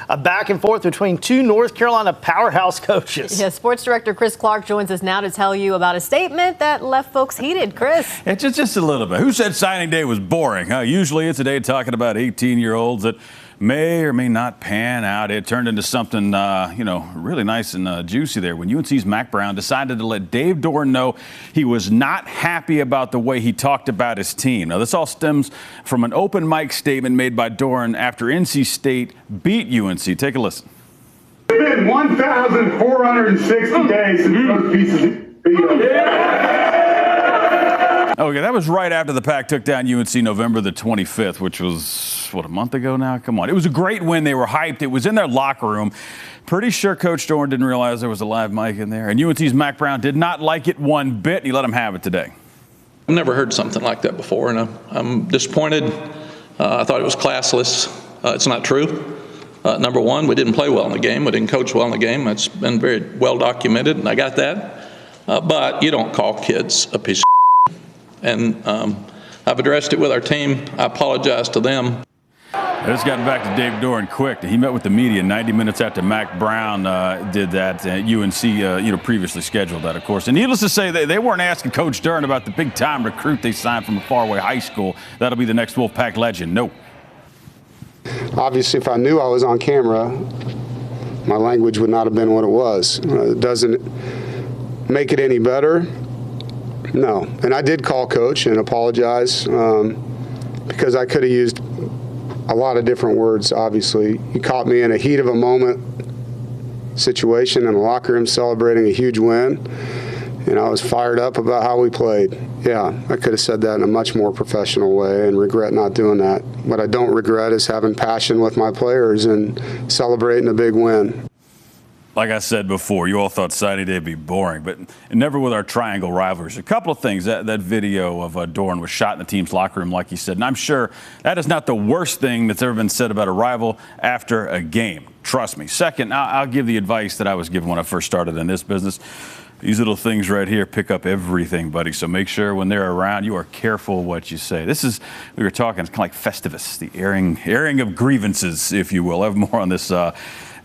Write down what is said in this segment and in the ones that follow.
a back and forth between two North Carolina powerhouse coaches. Yeah, sports director Chris Clark joins us now to tell you about a statement that left folks heated. Chris. It's just a little bit. Who said signing day was boring? Usually it's a day talking about 18-year-olds that may or may not pan out. It turned into something, really nice and juicy there when UNC's Mack Brown decided to let Dave Doeren know he was not happy about the way he talked about his team. Now, this all stems from an open mic statement made by Doeren after NC State beat UNC. Take a listen. It's been 1,460 days since those pieces beat us. Okay, that was right after the Pack took down UNC November the 25th, which was, a month ago now? Come on. It was a great win. They were hyped. It was in their locker room. Pretty sure Coach Doeren didn't realize there was a live mic in there. And UNC's Mack Brown did not like it one bit, and he let him have it today. I've never heard something like that before, and I'm disappointed. I thought it was classless. It's not true. Number one, we didn't play well in the game. We didn't coach well in the game. It's been very well documented, and I got that. But you don't call kids a piece of shit. And I've addressed it with our team. I apologize to them. It's gotten back to Dave Doeren quick. He met with the media 90 minutes after Mack Brown did that. UNC, previously scheduled that, of course. And needless to say, they weren't asking Coach Doeren about the big-time recruit they signed from a faraway high school. That'll be the next Wolfpack legend. No. Obviously, if I knew I was on camera, my language would not have been what it was. It doesn't make it any better. No. And I did call Coach and apologize because I could have used a lot of different words, obviously. He caught me in a heat of a moment situation in the locker room celebrating a huge win, and I was fired up about how we played. Yeah, I could have said that in a much more professional way and regret not doing that. What I don't regret is having passion with my players and celebrating a big win. Like I said before, you all thought signing day would be boring, but never with our triangle rivalries. A couple of things. That video of Doeren was shot in the team's locker room, like he said. And I'm sure that is not the worst thing that's ever been said about a rival after a game. Trust me. Second, I'll give the advice that I was given when I first started in this business. These little things right here pick up everything, buddy. So make sure when they're around, you are careful what you say. We were talking, it's kind of like Festivus, the airing of grievances, if you will. I'll have more on this.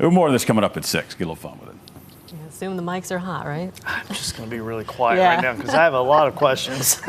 More of this coming up at 6. Get a little fun with it. I assume the mics are hot, right? I'm just going to be really quiet right now because I have a lot of questions.